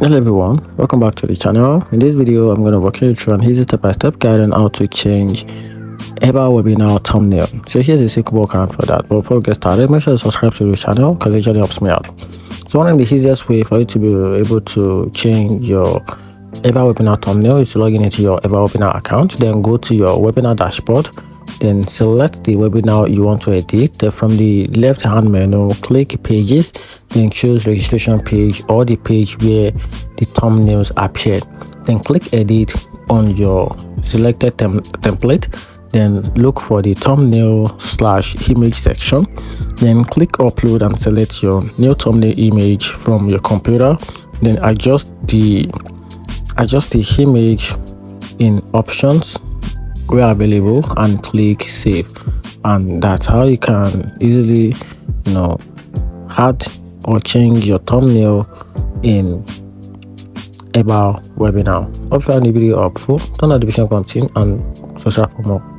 Hello everyone, welcome back to the channel. In this video I'm going to walk you through an easy step-by-step guide on how to change EverWebinar thumbnail. So here's a simple workaround for that. But before we get started, make sure you subscribe to the channel because it really helps me out. So one of the easiest way for you to be able to change your EverWebinar thumbnail is to log into your EverWebinar account, then go to your webinar dashboard, then select the webinar you want to edit. Then from the left hand menu, click pages, then choose registration page or the page where the thumbnails appear. Then click edit on your selected template, then look for the thumbnail/image section, then click upload and select your new thumbnail image from your computer, then adjust the image in options where available and click save. And that's how you can easily add or change your thumbnail in EverWebinar. Hope you found the video helpful. Turn on the notification button and subscribe for more.